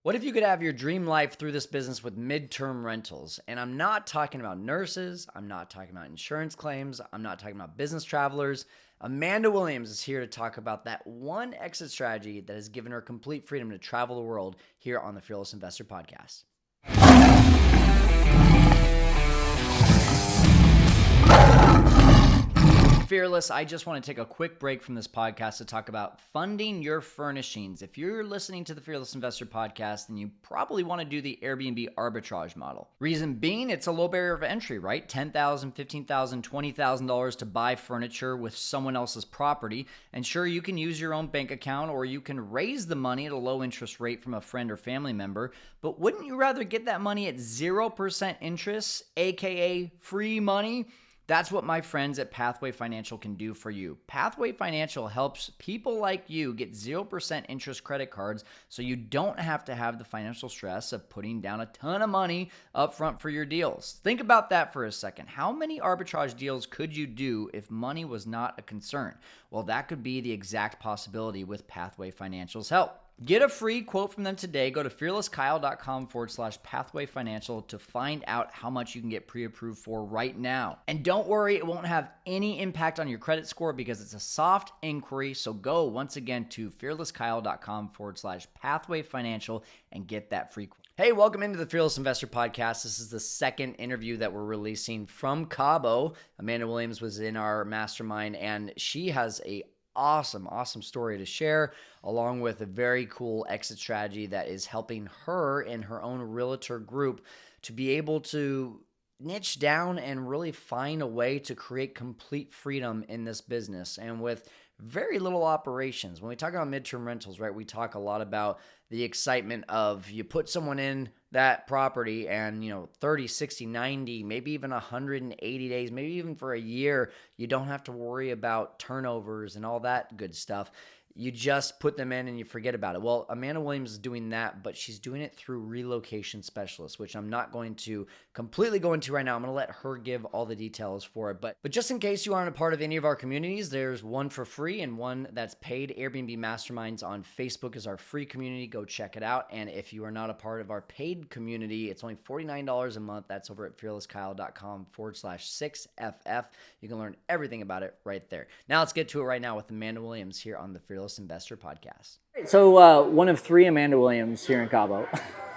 What if you could have your dream life through this business with midterm rentals? And I'm not talking about nurses. I'm not talking about insurance claims. I'm not talking about business travelers. Amanda Williams is here to talk about that one exit strategy that has given her complete freedom to travel the world here on the Fearless Investor Podcast. Fearless, I just want to take a quick break from this podcast to talk about funding your furnishings. If you're listening to the Fearless Investor Podcast, then you probably want to do the Airbnb arbitrage model. Reason being, it's a low barrier of entry, right? $10,000, $15,000, $20,000 to buy furniture with someone else's property. And sure, you can use your own bank account or you can raise the money at a low interest rate from a friend or family member. But wouldn't you rather get that money at 0% interest, aka free money? That's what my friends at Pathway Financial can do for you. Pathway Financial helps people like you get 0% interest credit cards so you don't have to have the financial stress of putting down a ton of money up front for your deals. Think about that for a second. How many arbitrage deals could you do if money was not a concern? Well, that could be the exact possibility with Pathway Financial's help. Get a free quote from them today. Go to fearlesskyle.com/pathway financial to find out how much you can get pre-approved for right now. And don't worry, it won't have any impact on your credit score because it's a soft inquiry. So go once again to fearlesskyle.com/pathway financial and get that free quote. Hey, welcome into the Fearless Investor Podcast. This is the second interview that we're releasing from Cabo. Amanda Williams was in our mastermind and she has a awesome story to share, along with a very cool exit strategy that is helping her and her own realtor group to be able to niche down and really find a way to create complete freedom in this business and with very little operations. When we talk about midterm rentals, right, we talk a lot about the excitement of you put someone in that property and, 30, 60, 90, maybe even 180 days, maybe even for a year, you don't have to worry about turnovers and all that good stuff. You just put them in and you forget about it. Well, Amanda Williams is doing that, but she's doing it through Relocation Specialists, which I'm not going to completely go into right now. I'm going to let her give all the details for it. But just in case you aren't a part of any of our communities, there's one for free and one that's paid. Airbnb Masterminds on Facebook is our free community. Go check it out. And if you are not a part of our paid community, it's only $49 a month. That's over at fearlesskyle.com/6FF. You can learn everything about it right there. Now let's get to it right now with Amanda Williams here on the Fearless Investor Podcast. So one of three Amanda Williams here in Cabo.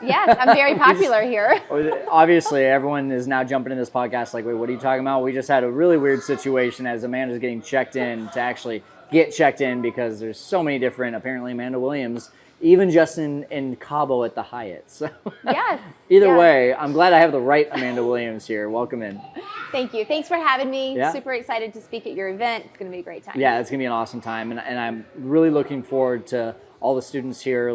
Yes, I'm very popular here. Obviously, everyone is now jumping in this podcast like, wait, what are you talking about? We just had a really weird situation as Amanda's getting checked in to actually get checked in because there's so many different, apparently, Amanda Williams, even just in Cabo at the Hyatt. So Yes. Either way, I'm glad I have the right Amanda Williams here. Welcome in. Thank you. Thanks for having me. Yeah. Super excited to speak at your event. It's going to be a great time. Yeah, it's going to be an awesome time. And I'm really looking forward to all the students here,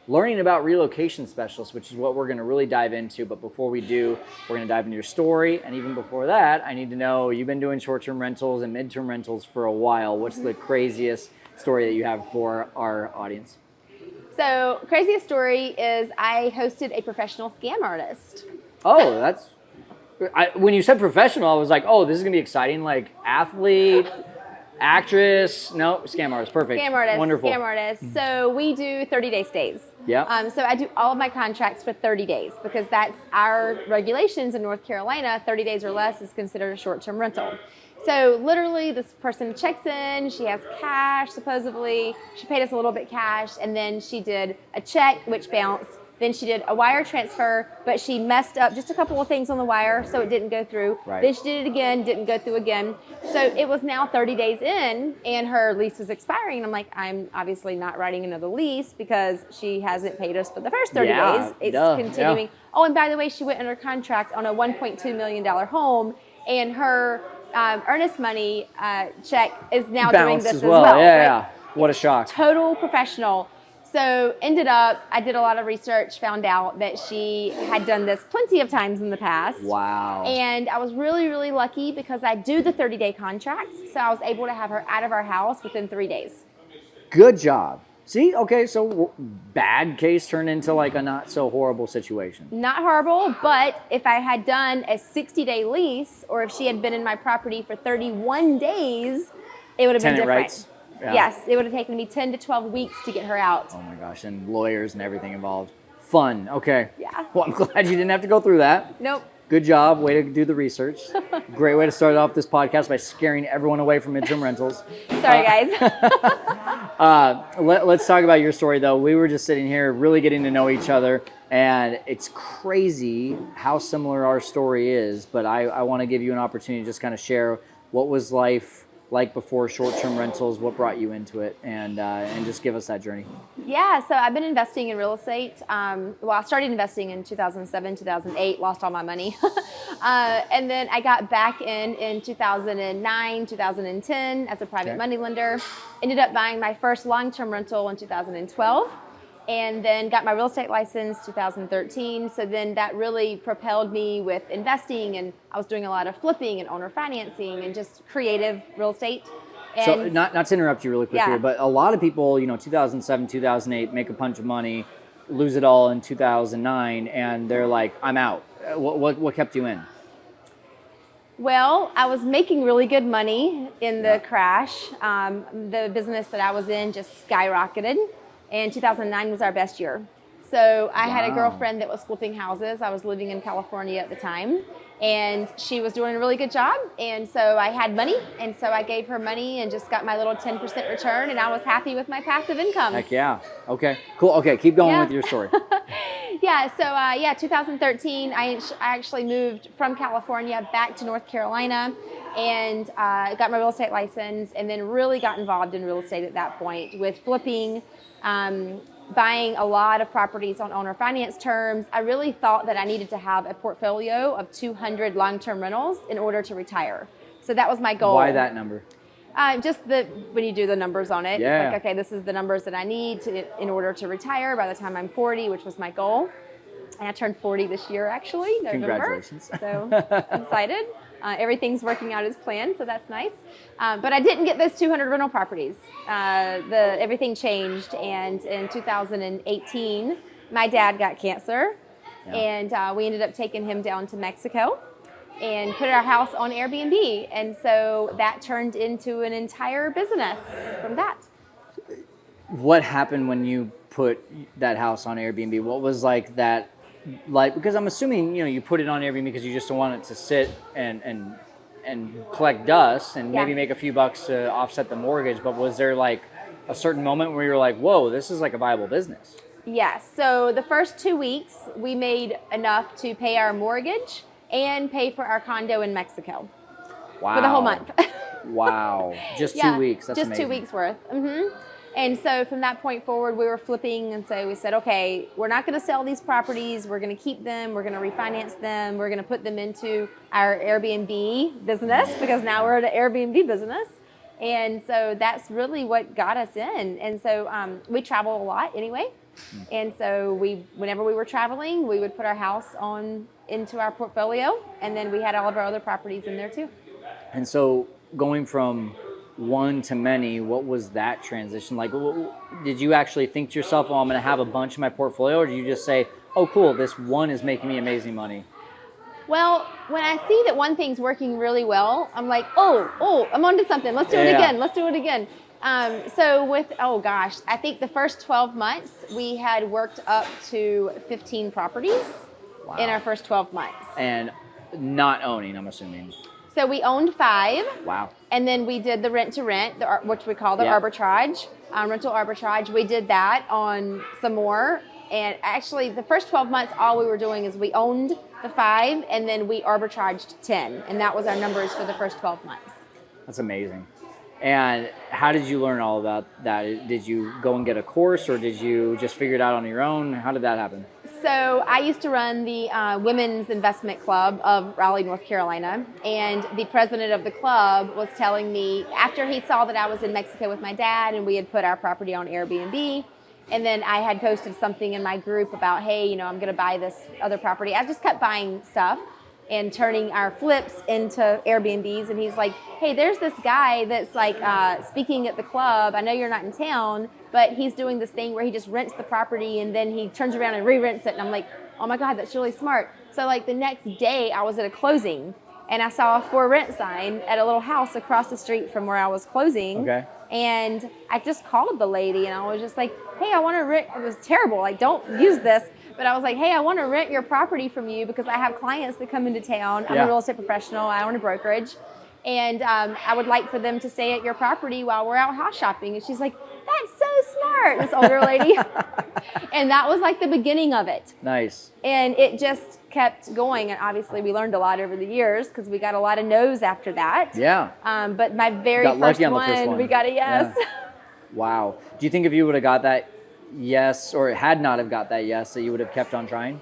learning about relocation specialists, which is what we're going to really dive into. But before we do, we're going to dive into your story. And even before that, I need to know, you've been doing short-term rentals and midterm rentals for a while. What's the craziest story that you have for our audience? So, craziest story is I hosted a professional scam artist. Oh, when you said professional, I was like, oh, this is going to be exciting. Like athlete, actress. No, scam artist. Perfect. Scam artist. Wonderful. Scam artist. So we do 30-day stays. Yeah. So I do all of my contracts for 30 days because that's our regulations in North Carolina. 30 days or less is considered a short-term rental. So literally this person checks in, she has cash supposedly, she paid us a little bit cash, and then she did a check which bounced, then she did a wire transfer, but she messed up just a couple of things on the wire so it didn't go through. Right. Then she did it again, didn't go through again. So it was now 30 days in and her lease was expiring. And I'm like, I'm obviously not writing another lease because she hasn't paid us for the first 30 days. It's continuing. Yeah. Oh, and by the way, she went under contract on a $1.2 million home and her earnest money check is now doing this as well. Yeah. What a shock. Total professional. So ended up, I did a lot of research, found out that she had done this plenty of times in the past. Wow. And I was really, really lucky because I do the 30-day contracts. So I was able to have her out of our house within 3 days. Good job. See, okay, so bad case turned into like a not so horrible situation. Not horrible, but if I had done a 60-day lease or if she had been in my property for 31 days, it would have been different. Rights. Yeah. Yes, it would have taken me 10 to 12 weeks to get her out. Oh my gosh, and lawyers and everything involved. Fun. Okay. Yeah. Well, I'm glad you didn't have to go through that. Nope. Good job. Way to do the research. Great way to start off this podcast by scaring everyone away from midterm rentals. Sorry, guys. Let's talk about your story, though. We were just sitting here really getting to know each other, and it's crazy how similar our story is, but I want to give you an opportunity to just kind of share what was life like before short-term rentals, what brought you into it, and just give us that journey. Yeah, so I've been investing in real estate. Well, I started investing in 2007, 2008, lost all my money. And then I got back in 2009, 2010 as a private money lender. Ended up buying my first long-term rental in 2012. And then got my real estate license 2013. So then that really propelled me with investing, and I was doing a lot of flipping and owner financing and just creative real estate. And So not to interrupt you really quick Yeah. here, but a lot of people, 2007, 2008, make a bunch of money, lose it all in 2009, and they're like, I'm out. What kept you in? Well, I was making really good money in the crash. The business that I was in just skyrocketed, and 2009 was our best year. So I had a Wow. girlfriend that was flipping houses. I was living in California at the time, and she was doing a really good job. And so I had money, and so I gave her money and just got my little 10% return, and I was happy with my passive income. Heck yeah. Okay, cool. Okay, keep going Yeah. with your story. Yeah, so 2013, I actually moved from California back to North Carolina and got my real estate license, and then really got involved in real estate at that point with flipping, buying a lot of properties on owner finance terms. I really thought that I needed to have a portfolio of 200 long-term rentals in order to retire. So that was my goal. Why that number? Just when you do the numbers on it, Yeah. it's like, okay, this is the numbers that I need in order to retire by the time I'm 40, which was my goal. And I turned 40 this year, actually, November. Congratulations. So I'm excited. Everything's working out as planned, so that's nice. But I didn't get those 200 rental properties. Everything changed, and in 2018, my dad got cancer, and we ended up taking him down to Mexico and put our house on Airbnb. And so that turned into an entire business from that. What happened when you put that house on Airbnb? What was like that? Like, because I'm assuming, you put it on Airbnb because you just don't want it to sit and collect dust and maybe make a few bucks to offset the mortgage. But was there like a certain moment where you're like, whoa, this is like a viable business? Yes. So the first 2 weeks, we made enough to pay our mortgage and pay for our condo in Mexico. Wow. For the whole month. Wow. Just Yeah, 2 weeks. That's just amazing. 2 weeks worth. And so from that point forward, we were flipping, and so we said, okay, we're not going to sell these properties. We're going to keep them. We're going to refinance them. We're going to put them into our Airbnb business, because now we're an Airbnb business. And so that's really what got us in. And so we travel a lot anyway. And so whenever we were traveling, we would put our house into our portfolio, and then we had all of our other properties in there too. And so going from one to many, what was that transition like? Did you actually think to yourself, oh, I'm going to have a bunch in my portfolio, or did you just say, oh, cool, this one is making me amazing money? Well, when I see that one thing's working really well, I'm like, oh, I'm onto something. Let's do it again. Let's do it again. I think the first 12 months, we had worked up to 15 properties in our first 12 months. And not owning, I'm assuming. So we owned 5. Wow. And then we did the rent-to-rent, which we call the arbitrage, rental arbitrage. We did that on some more. And actually, the first 12 months, all we were doing is we owned the 5, and then we arbitraged 10. And that was our numbers for the first 12 months. That's amazing. And how did you learn all about that? Did you go and get a course, or did you just figure it out on your own? How did that happen? So I used to run the Women's Investment Club of Raleigh, North Carolina, and the president of the club was telling me, after he saw that I was in Mexico with my dad and we had put our property on Airbnb, and then I had posted something in my group about, hey, I'm going to buy this other property. I just kept buying stuff and turning our flips into Airbnbs, and he's like, hey, there's this guy that's like speaking at the club. I know you're not in town, but he's doing this thing where he just rents the property and then he turns around and re-rents it. And I'm like, oh my God, that's really smart. So like the next day I was at a closing, and I saw a for rent sign at a little house across the street from where I was closing. Okay. And I just called the lady, and I was just like, hey, I want to rent. It was terrible. Like, don't use this. But I was like, hey, I want to rent your property from you because I have clients that come into town. I'm a real estate professional. I own a brokerage. And I would like for them to stay at your property while we're out house shopping. And she's like, that's so smart, this older lady. And that was like the beginning of it. Nice. And it just kept going. And obviously we learned a lot over the years because we got a lot of no's after that. Yeah. But my very first one, we got a yes. Yeah. Wow. Do you think if you would have got that yes, or had not have got that yes, that you would have kept on trying?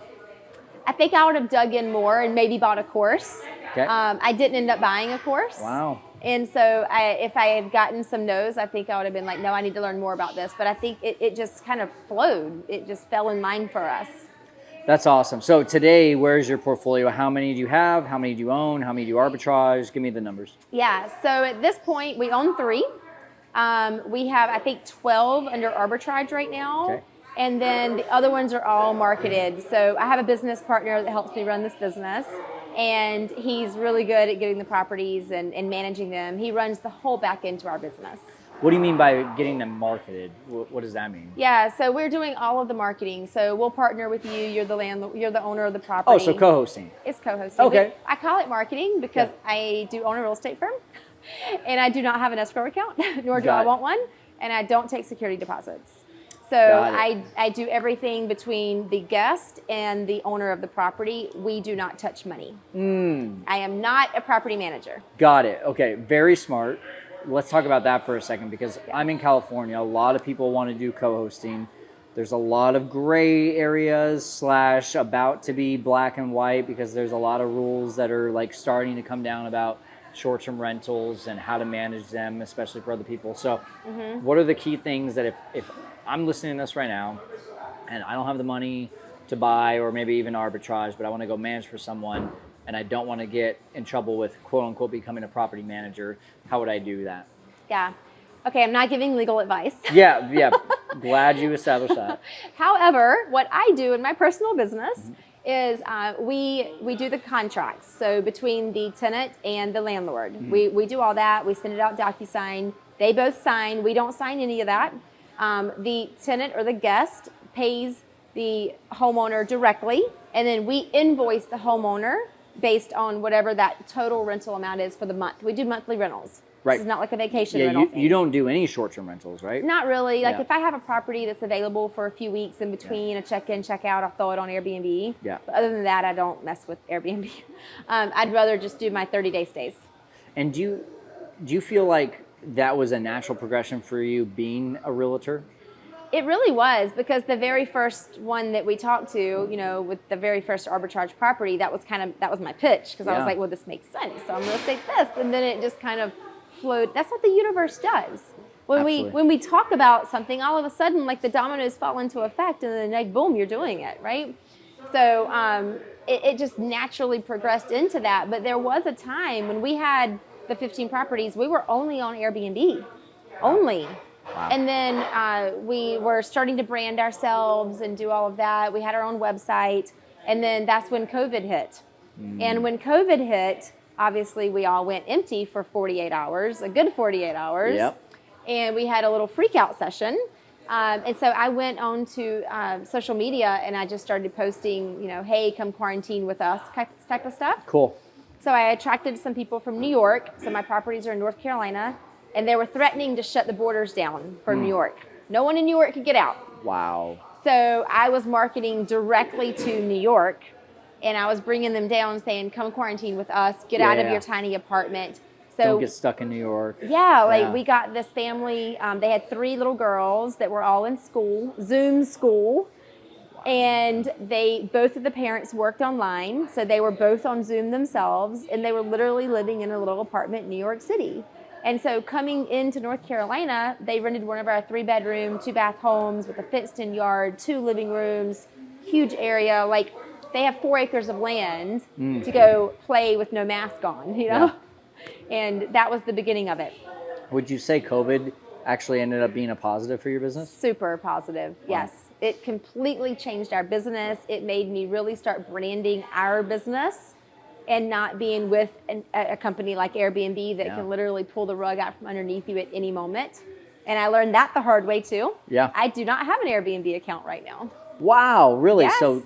I think I would have dug in more and maybe bought a course. Okay. I didn't end up buying a course. Wow. And so if I had gotten some no's, I think I would have been like, no, I need to learn more about this. But I think it just kind of flowed. It just fell in line for us. That's awesome. So today, where's your portfolio? How many do you have? How many do you own? How many do you arbitrage? Give me the numbers. Yeah. So at this point, we own 3. We have, I think, 12 under arbitrage right now. Okay. And then the other ones are all marketed. So I have a business partner that helps me run this business. And he's really good at getting the properties and managing them. He runs the whole back end to our business. What do you mean by getting them marketed? What does that mean? Yeah, so we're doing all of the marketing. So we'll partner with you. You're the landlord. You're the owner of the property. Oh, so co-hosting. It's co-hosting. Okay. I call it marketing because I do own a real estate firm, and I do not have an escrow account, nor do I want one, and I don't take security deposits. So I do everything between the guest and the owner of the property. We do not touch money. I am not a property manager. Got it. Okay, very smart. Let's talk about that for a second because I'm in California. A lot of people want to do co-hosting. There's a lot of gray areas / about to be black and white because there's a lot of rules that are like starting to come down about short-term rentals and how to manage them, especially for other people. So what are the key things that if I'm listening to this right now and I don't have the money to buy or maybe even arbitrage, but I want to go manage for someone and I don't want to get in trouble with quote unquote becoming a property manager, how would I do that? Yeah. Okay, I'm not giving legal advice. Yeah. Glad you established that. However, what I do in my personal business is we do the contracts. So between the tenant and the landlord, we do all that. We send it out DocuSign. They both sign. We don't sign any of that. The tenant or the guest pays the homeowner directly, and then we invoice the homeowner based on whatever that total rental amount is for the month. We do monthly rentals. Right. This is not like a vacation rental thing. You don't do any short-term rentals, right? Not really. Like if I have a property that's available for a few weeks in between a check-in, check-out, I'll throw it on Airbnb. Yeah. But other than that, I don't mess with Airbnb. I'd rather just do my 30-day stays. And do you feel like that was a natural progression for you being a realtor? It really was, because the very first one that we talked to, with the very first arbitrage property, that was my pitch, because I was like, well, this makes sense. So I'm going to say this. And then it just kind of flowed. That's what the universe does. When we talk about something, all of a sudden, like the dominoes fall into effect, and then like, boom, you're doing it, right? So it just naturally progressed into that. But there was a time when we had the 15 properties, we were only on Airbnb, only. Wow. And then we were starting to brand ourselves and do all of that. We had our own website. And then that's when COVID hit. And when COVID hit, obviously we all went empty for 48 hours, a good 48 hours. Yep. And we had a little freak out session. And so I went on to social media and I just started posting, hey, come quarantine with us type of stuff. Cool. So I attracted some people from New York. So my properties are in North Carolina. And they were threatening to shut the borders down for New York. No one in New York could get out. Wow. So I was marketing directly to New York, and I was bringing them down saying, come quarantine with us, get out of your tiny apartment. So don't get stuck in New York. Yeah, we got this family. They had 3 little girls that were all in school, Zoom school. And both of the parents worked online. So they were both on Zoom themselves, and they were literally living in a little apartment in New York City. And so coming into North Carolina, they rented one of our 3-bedroom, 2-bath homes with a fenced-in yard, 2 living rooms, huge area. Like, they have 4 acres of land to go play with no mask on, Yeah. And that was the beginning of it. Would you say COVID actually ended up being a positive for your business? Super positive, yes. It completely changed our business. It made me really start branding our business and not being with a company like Airbnb that can literally pull the rug out from underneath you at any moment. And I learned that the hard way too. Yeah. I do not have an Airbnb account right now. Wow, really? Yes. So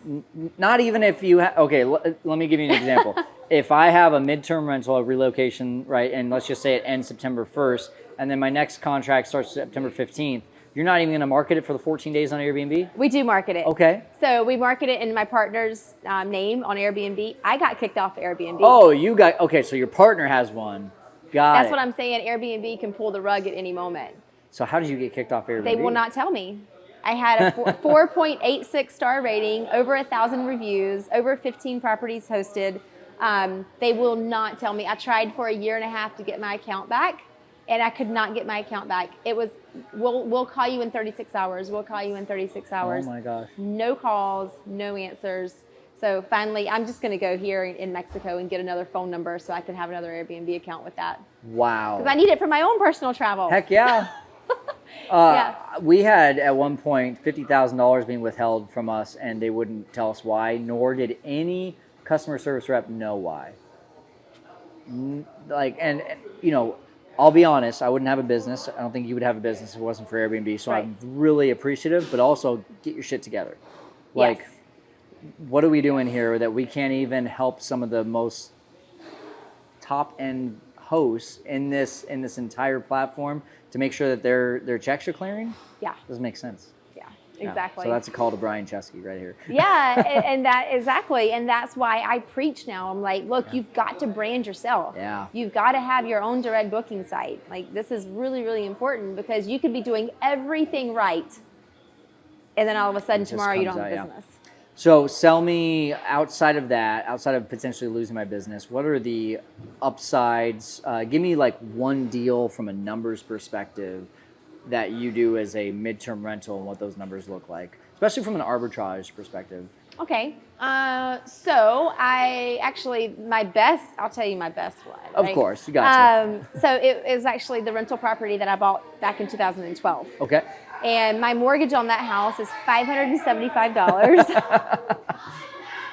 not even if you okay, let me give you an example. If I have a midterm rental, a relocation, right, and let's just say it ends September 1st, and then my next contract starts September 15th, you're not even going to market it for the 14 days on Airbnb? We do market it. Okay. So we market it in my partner's name on Airbnb. I got kicked off Airbnb. Oh, okay, so your partner has one. That's what I'm saying. Airbnb can pull the rug at any moment. So how did you get kicked off Airbnb? They will not tell me. I had a 4.86 star rating, over 1,000 reviews, over 15 properties hosted. They will not tell me. I tried for a year and a half to get my account back, and I could not get my account back. It was, we'll call you in 36 hours. We'll call you in 36 hours. Oh my gosh. No calls, no answers. So finally, I'm just going to go here in Mexico and get another phone number so I can have another Airbnb account with that. Wow. Because I need it for my own personal travel. Heck yeah. Yeah. We had at one point $50,000 being withheld from us, and they wouldn't tell us why, nor did any customer service rep know why. Like, and you know, I'll be honest, I wouldn't have a business. I don't think you would have a business if it wasn't for Airbnb. So Right. I'm really appreciative, but also get your shit together. Like, Yes. what are we doing here that we can't even help some of the most top end hosts in this entire platform to make sure that their checks are clearing? Yeah. Doesn't make sense. Yeah. Yeah. Exactly. So that's a call to Brian Chesky right here. Yeah, and that exactly, and that's why I preach now. I'm like, look, you've got to brand yourself. Yeah. You've got to have your own direct booking site. Like, this is really, really important because you could be doing everything right, and then all of a sudden just tomorrow you comes don't have out, yeah. business. So sell me outside of that, outside of potentially losing my business, what are the upsides? Give me like one deal from a numbers perspective that you do as a midterm rental and what those numbers look like, especially from an arbitrage perspective. Okay, so I actually, I'll tell you my best one. Of right? course, you got So it was actually the rental property that I bought back in 2012. Okay. And my mortgage on that house is $575.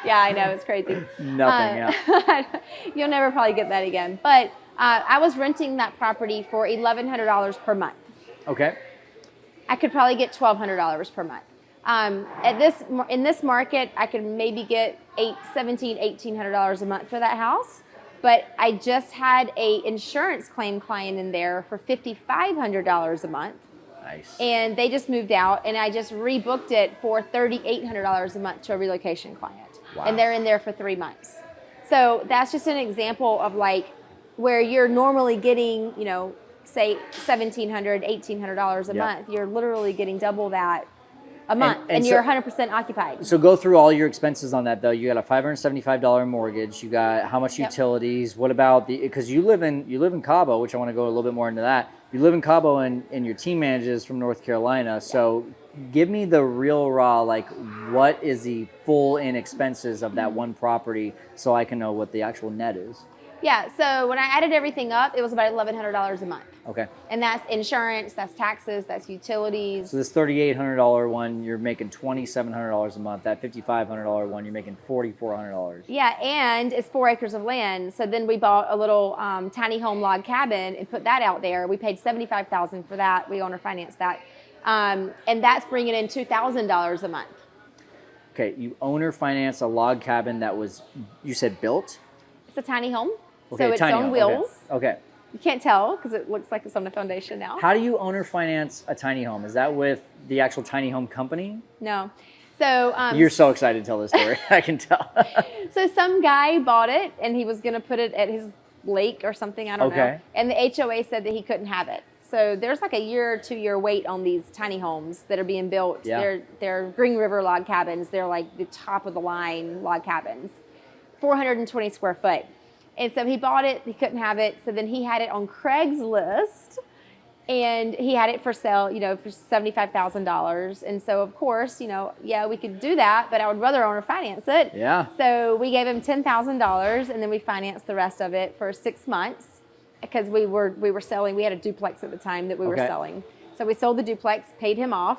Yeah, I know, it's crazy. Nothing, yeah. You'll never probably get that again. But I was renting that property for $1,100 per month. Okay. I could probably get $1,200 per month. In this market, I could maybe get $1,700 a month for that house. But I just had a insurance claim client in there for $5,500 a month. Nice. And they just moved out, and I just rebooked it for $3,800 a month to a relocation client. Wow. And they're in there for 3 months. So that's just an example of like where you're normally getting, you know, say $1,700, $1,800 a Yep. month. You're literally getting double that a month, and so- you're 100% occupied. So go through all your expenses on that though. You got a $575 mortgage. You got how much Yep. utilities? What about because you live in Cabo, which I want to go a little bit more into that. You live in Cabo and your team manages from North Carolina. So give me the real raw, like what is the full in expenses of that one property so I can know what the actual net is. Yeah, so when I added everything up, it was about $1,100 a month. Okay. And that's insurance, that's taxes, that's utilities. So this $3,800 one, you're making $2,700 a month. That $5,500 one, you're making $4,400. Yeah, and it's 4 acres of land. So then we bought a little tiny home log cabin and put that out there. We paid $75,000 for that. We owner financed that. And that's bringing in $2,000 a month. Okay, you owner finance a log cabin that was, you said built? It's a tiny home. Okay, So it's tiny on home. wheels. Okay. You can't tell because it looks like it's on the foundation now. How do you owner finance a tiny home? Is that with the actual tiny home company? No. So You're so excited to tell this story. I can tell. So some guy bought it and he was going to put it at his lake or something. I don't know. Okay. And the HOA said that he couldn't have it. So there's like a year or 2 year wait on these tiny homes that are being built. Yeah. They're Green River log cabins. They're like the top of the line log cabins, 420 square foot. And so he bought it, he couldn't have it. So then he had it on Craigslist and he had it for sale, you know, for $75,000. And so of course, you know, yeah, we could do that, but I would rather owner finance it. Yeah. So we gave him $10,000 and then we financed the rest of it for 6 months because we were selling, we had a duplex at the time that we were Okay. selling. So we sold the duplex, paid him off.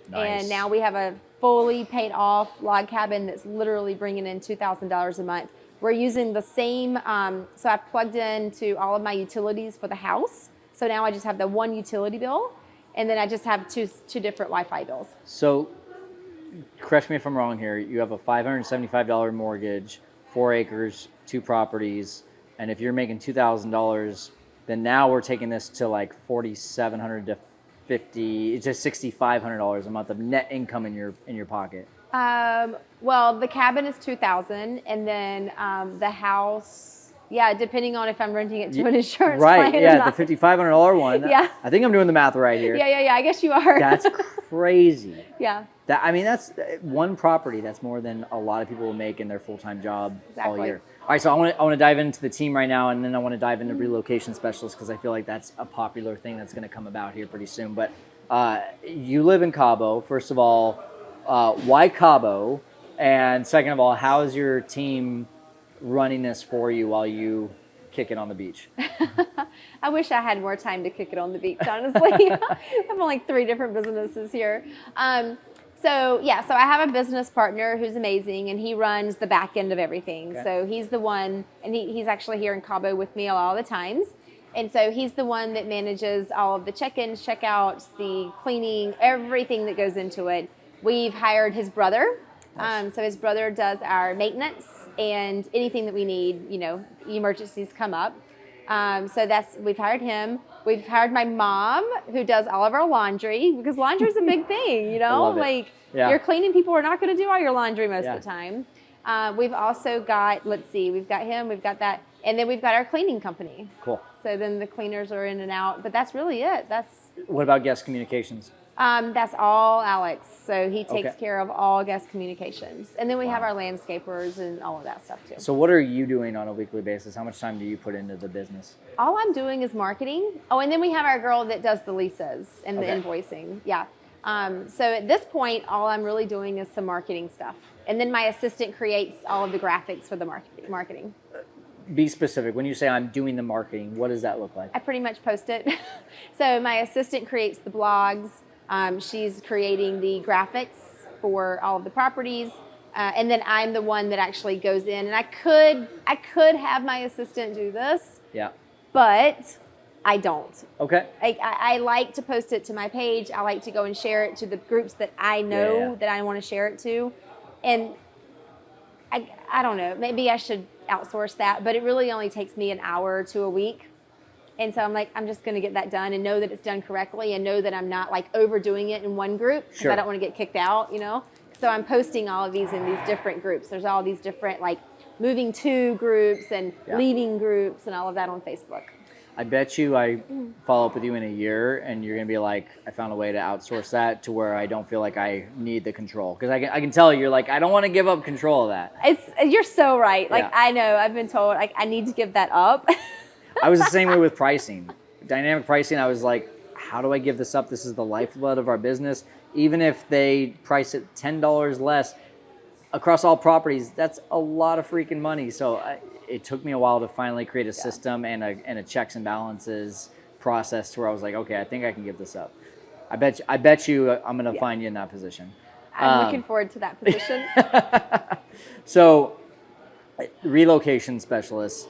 Nice. And now we have a fully paid off log cabin that's literally bringing in $2,000 a month. We're using the same, so I plugged into all of my utilities for the house. So now I just have the one utility bill, and then I just have two different Wi-Fi bills. So correct me if I'm wrong here, you have a $575 mortgage, 4 acres, 2 properties, and if you're making $2,000, then now we're taking this to like $4,700 to $6,500 a month of net income in your pocket. Well, the cabin is $2,000, and then the house, yeah, depending on if I'm renting it to an insurance right, client yeah, or not. the $5,500 one. Yeah. I think I'm doing the math right here. Yeah. I guess you are. That's crazy. Yeah. That's one property. That's more than a lot of people will make in their full-time job all Exactly. year. All right, so I want to dive into the team right now, and then I want to dive into relocation specialists because I feel like that's a popular thing that's going to come about here pretty soon. But you live in Cabo. First of all, why Cabo? And second of all, how is your team running this for you while you kick it on the beach? I wish I had more time to kick it on the beach, honestly. I'm on like 3 different businesses here. So I have a business partner who's amazing, and he runs the back end of everything. Okay. So he's the one, and he's actually here in Cabo with me all the times. And so he's the one that manages all of the check-ins, check-outs, the cleaning, everything that goes into it. We've hired his brother. Nice. So his brother does our maintenance and anything that we need, emergencies come up. So we've hired him. We've hired my mom, who does all of our laundry, because laundry is a big thing, I love it. like Yeah. your cleaning people are not going to do all your laundry most Yeah. of the time. We've also got, we've got him, we've got that, and then we've got our cleaning company. Cool. So then the cleaners are in and out, but that's really it. What about guest communications? That's all Alex. So he takes Okay. care of all guest communications. And then we have Wow. our landscapers and all of that stuff too. So what are you doing on a weekly basis? How much time do you put into the business? All I'm doing is marketing. Oh, and then we have our girl that does the leases and Okay. the invoicing. Yeah. So at this point, all I'm really doing is some marketing stuff. And then my assistant creates all of the graphics for the marketing. Be specific. When you say I'm doing the marketing, what does that look like? I pretty much post it. So my assistant creates the blogs. She's creating the graphics for all of the properties. And then I'm the one that actually goes in. And I could have my assistant do this, Yeah. but I don't. Okay. I like to post it to my page. I like to go and share it to the groups that I know Yeah. that I want to share it to. And I don't know, maybe I should outsource that, but it really only takes me an hour to a week. And so I'm like, I'm just going to get that done and know that it's done correctly and know that I'm not like overdoing it in one group because Sure. I don't want to get kicked out, So I'm posting all of these in these different groups. There's all these different like moving to groups and Yeah. leaving groups and all of that on Facebook. I bet you I follow up with you in a year and you're going to be like, I found a way to outsource that to where I don't feel like I need the control. Because I can tell you're like, I don't want to give up control of that. You're so right. Like, Yeah. I know I've been told like I need to give that up. I was the same way with pricing. Dynamic pricing, I was like, how do I give this up? This is the lifeblood of our business. Even if they price it $10 less across all properties, that's a lot of freaking money. So it took me a while to finally create a system and a checks and balances process to where I was like, okay, I think I can give this up. I bet you I'm going to find you in that position. I'm looking forward to that position. So relocation specialist,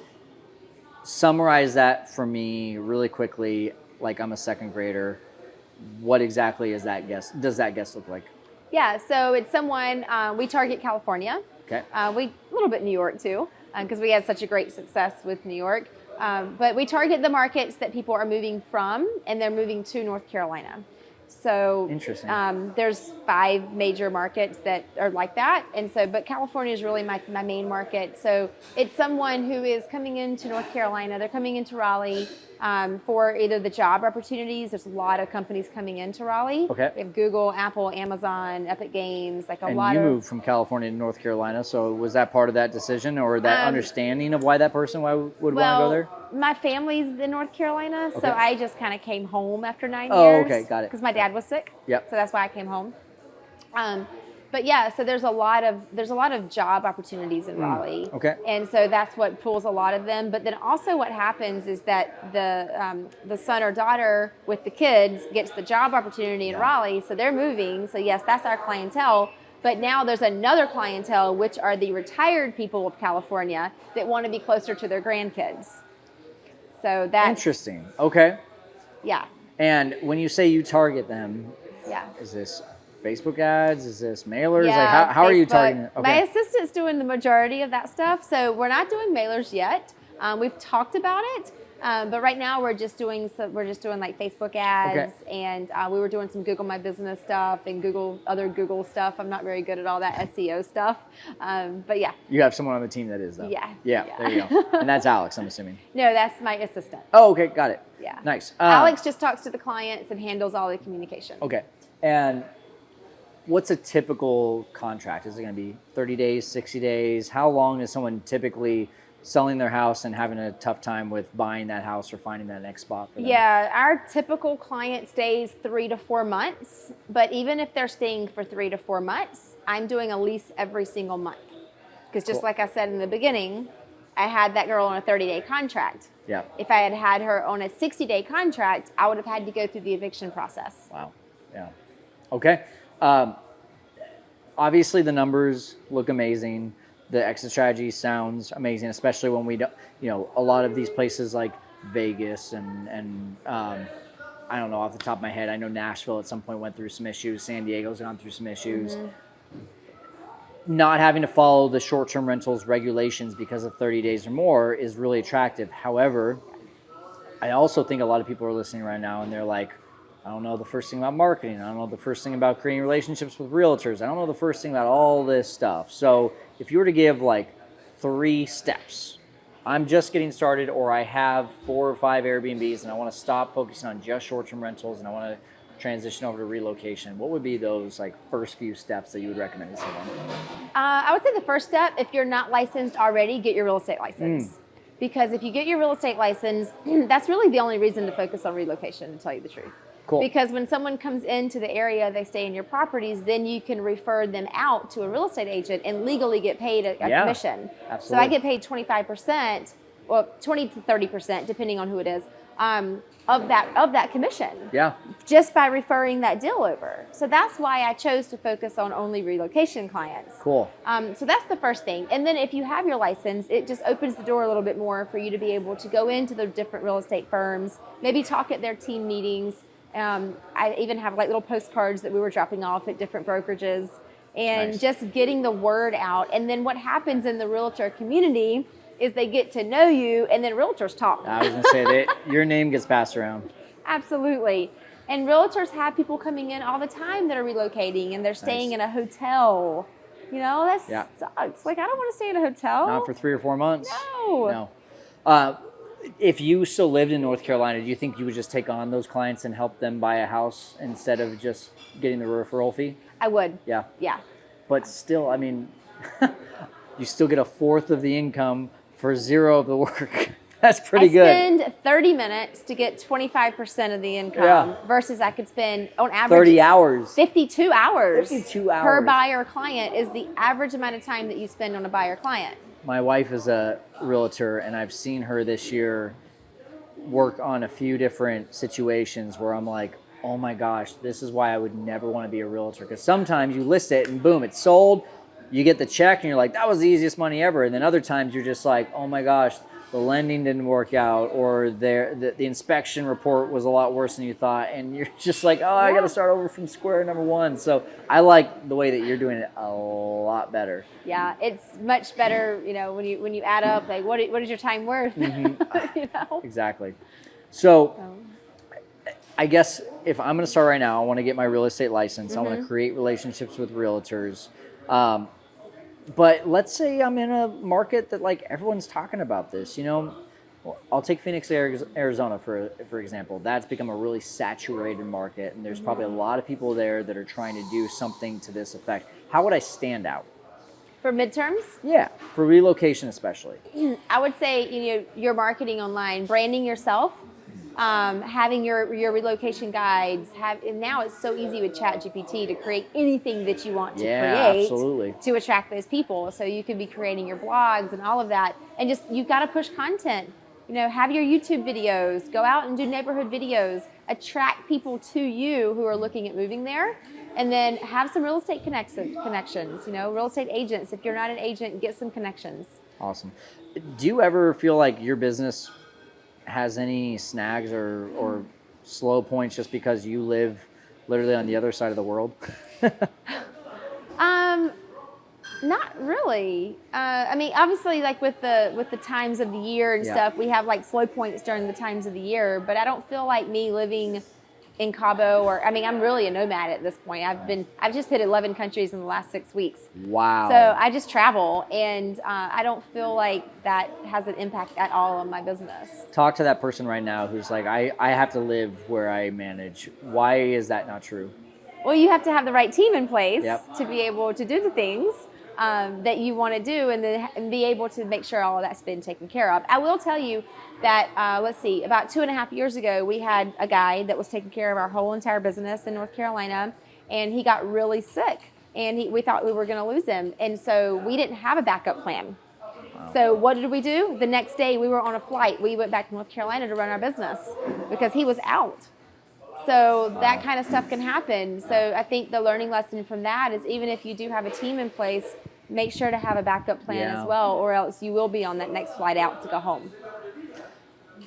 summarize that for me really quickly. Like I'm a second grader. What exactly is that guest? Does that guest look like? Yeah, so it's someone, we target California. Okay. A little bit New York too, because we had such a great success with New York. But we target the markets that people are moving from, and they're moving to North Carolina. So Interesting. There's 5 major markets that are like that. And so, but California is really my main market. So it's someone who is coming into North Carolina. They're coming into Raleigh for either the job opportunities. There's a lot of companies coming into Raleigh. Okay. We have Google, Apple, Amazon, Epic Games, like a And lot you of. moved from California to North Carolina, so was that part of that decision or that understanding of why that person would want to go there? My family's in North Carolina, so Okay. I just kind of came home after 9 Oh, years. okay, got it. Because my dad was sick. Yep. So that's why I came home. But yeah, so there's a lot of job opportunities in Raleigh. Okay. And so that's what pulls a lot of them. But then also what happens is that the son or daughter with the kids gets the job opportunity in Raleigh, so they're moving. So yes, that's our clientele. But now there's another clientele, which are the retired people of California that want to be closer to their grandkids. So that's Interesting. Okay. Yeah. And when you say you target them, Yeah. is this Facebook ads? Is this mailers? Yeah, like how are you Facebook. targeting it? My assistant's doing the majority of that stuff, so we're not doing mailers yet. We've talked about it, but right now we're just doing like Facebook ads, and we were doing some Google My Business stuff and other Google stuff. I'm not very good at all that SEO stuff, but yeah. You have someone on the team that is though. Yeah. Yeah. There you go. And that's Alex, I'm assuming. No, that's my assistant. Oh, okay, got it. Yeah. Nice. Alex just talks to the clients and handles all the communication. Okay. And what's a typical contract? Is it going to be 30 days, 60 days? How long is someone typically selling their house and having a tough time with buying that house or finding that next spot for them? Yeah, our typical client stays 3 to 4 months, but even if they're staying for 3 to 4 months, I'm doing a lease every single month. Because just like I said in the beginning, I had that girl on a 30-day contract. Yeah. If I had had her on a 60-day contract, I would have had to go through the eviction process. Wow. Yeah. Okay. Obviously, the numbers look amazing. The exit strategy sounds amazing, especially when we don't, a lot of these places like Vegas and I don't know off the top of my head. I know Nashville at some point went through some issues. San Diego's gone through some issues. Mm-hmm. Not having to follow the short-term rentals regulations because of 30 days or more is really attractive. However, I also think a lot of people are listening right now and they're like, I don't know the first thing about marketing. I don't know the first thing about creating relationships with realtors. I don't know the first thing about all this stuff. So if you were to give like 3 steps, I'm just getting started or I have 4 or 5 Airbnbs and I want to stop focusing on just short-term rentals and I want to transition over to relocation, what would be those like first few steps that you would recommend to someone? I would say the first step, if you're not licensed already, get your real estate license. Because if you get your real estate license, that's really the only reason to focus on relocation, to tell you the truth. Cool. Because when someone comes into the area, they stay in your properties, then you can refer them out to a real estate agent and legally get paid a commission. Absolutely. So I get paid 25%, well, 20 to 30%, depending on who it is, of that commission. Yeah. Just by referring that deal over. So that's why I chose to focus on only relocation clients. Cool. So that's the first thing. And then if you have your license, it just opens the door a little bit more for you to be able to go into the different real estate firms, maybe talk at their team meetings. I even have like little postcards that we were dropping off at different brokerages and just getting the word out. And then what happens in the realtor community is they get to know you and then realtors talk. I was going to say that your name gets passed around. Absolutely. And realtors have people coming in all the time that are relocating and they're staying in a hotel. That sucks. Like, I don't want to stay in a hotel. Not for 3 or 4 months. No. If you still lived in North Carolina, do you think you would just take on those clients and help them buy a house instead of just getting the referral fee? I would. Yeah. Yeah. But still, I mean, you still get 1/4 of the income for 0 of the work. That's pretty good. I spend 30 minutes to get 25% of the income versus I could spend, on average, 30 hours. 52 hours. 52 hours. Per buyer client is the average amount of time that you spend on a buyer client. My wife is a realtor, and I've seen her this year work on a few different situations where I'm like, oh my gosh, this is why I would never want to be a realtor. Because sometimes you list it and boom, it's sold. You get the check and you're like, that was the easiest money ever. And then other times you're just like, oh my gosh, the lending didn't work out, or the inspection report was a lot worse than you thought. And you're just like, oh, I got to start over from square number one. So I like the way that you're doing it a lot better. Yeah, it's much better, when you add up, like, what is your time worth? Mm-hmm. Exactly. So I guess if I'm going to start right now, I want to get my real estate license. I want to create relationships with realtors. But let's say I'm in a market that like everyone's talking about this, I'll take Phoenix, Arizona for example. That's become a really saturated market, and there's probably a lot of people there that are trying to do something to this effect. How would I stand out? For midterms? Yeah, for relocation especially. I would say, your marketing online, branding yourself, having your relocation guides, and now it's so easy with ChatGPT to create anything that you want to create absolutely. To attract those people. So you could be creating your blogs and all of that, and just you've got to push content. Have your YouTube videos, go out and do neighborhood videos, attract people to you who are looking at moving there, and then have some real estate connections. Real estate agents. If you're not an agent, get some connections. Awesome. Do you ever feel like your business has any snags or slow points just because you live literally on the other side of the world? Not really. I mean, obviously, like with the times of the year and stuff, we have like slow points during the times of the year. But I don't feel like me living in Cabo, or I mean, I'm really a nomad at this point. I've just hit 11 countries in the last 6 weeks. Wow. So I just travel, and I don't feel like that has an impact at all on my business. Talk to that person right now who's like, I have to live where I manage. Why is that not true? Well, you have to have the right team in place Yep. to be able to do the things that you want to do, and be able to make sure all of that's been taken care of. I will tell you that, about 2.5 years ago, we had a guy that was taking care of our whole entire business in North Carolina, and he got really sick, and we thought we were going to lose him, and so we didn't have a backup plan. Wow. So what did we do? The next day, we were on a flight. We went back to North Carolina to run our business because he was out. So that kind of stuff can happen. So I think the learning lesson from that is, even if you do have a team in place, make sure to have a backup plan as well, or else you will be on that next flight out to go home.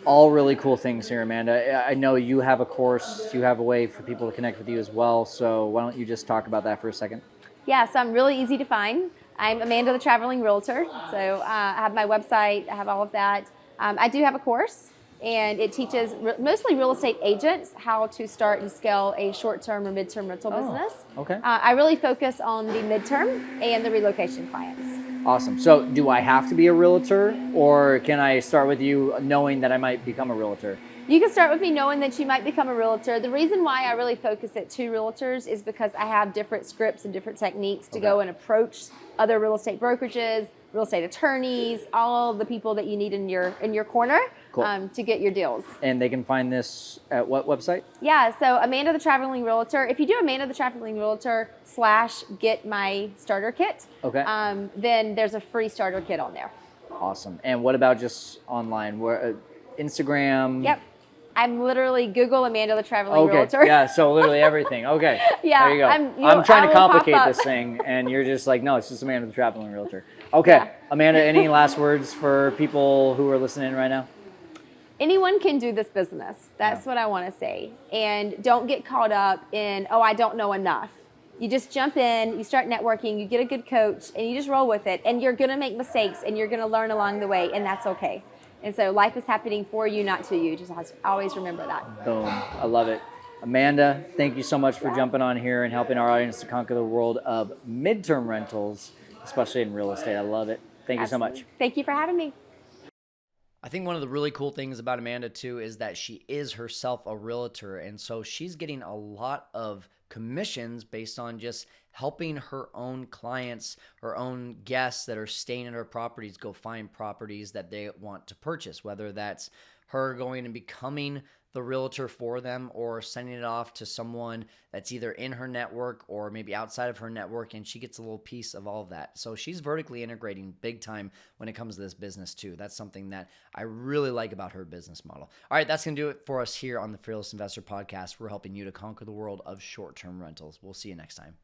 All really cool things here, Amanda. I know you have a course, you have a way for people to connect with you as well. So why don't you just talk about that for a second? Yeah, so I'm really easy to find. I'm Amanda the Traveling Realtor. So I have my website, I have all of that. I do have a course, and it teaches mostly real estate agents how to start and scale a short-term or mid-term rental business. Okay. I really focus on the mid-term and the relocation clients. Awesome. So do I have to be a realtor, or can I start with you knowing that I might become a realtor? You can start with me knowing that you might become a realtor. The reason why I really focus at 2 realtors is because I have different scripts and different techniques to go and approach other real estate brokerages, real estate attorneys, all the people that you need in your corner to get your deals. And they can find this at what website? Yeah, so Amanda the Traveling Realtor. If you do Amanda the Traveling Realtor / get my starter kit, then there's a free starter kit on there. Awesome. And what about just online? Where Instagram? Yep. I'm literally Google Amanda the Traveling Realtor. Yeah, so literally everything. Okay. Yeah. There you go. I'm trying to complicate this thing, and you're just like, no, it's just Amanda the Traveling Realtor. Okay. Yeah. Amanda, any last words for people who are listening right now? Anyone can do this business. That's what I want to say. And don't get caught up in, I don't know enough. You just jump in, you start networking, you get a good coach, and you just roll with it. And you're going to make mistakes, and you're going to learn along the way, and that's okay. And so life is happening for you, not to you. Just always remember that. Boom. I love it. Amanda, thank you so much for jumping on here and helping our audience to conquer the world of midterm rentals, especially in real estate. I love it. Thank you so much. Thank you for having me. I think one of the really cool things about Amanda too is that she is herself a realtor, and so she's getting a lot of commissions based on just helping her own clients, her own guests that are staying at her properties go find properties that they want to purchase, whether that's her going and becoming the realtor for them or sending it off to someone that's either in her network or maybe outside of her network, and she gets a little piece of all of that. So she's vertically integrating big time when it comes to this business too. That's something that I really like about her business model. All right, that's going to do it for us here on the Fearless Investor Podcast. We're helping you to conquer the world of short-term rentals. We'll see you next time.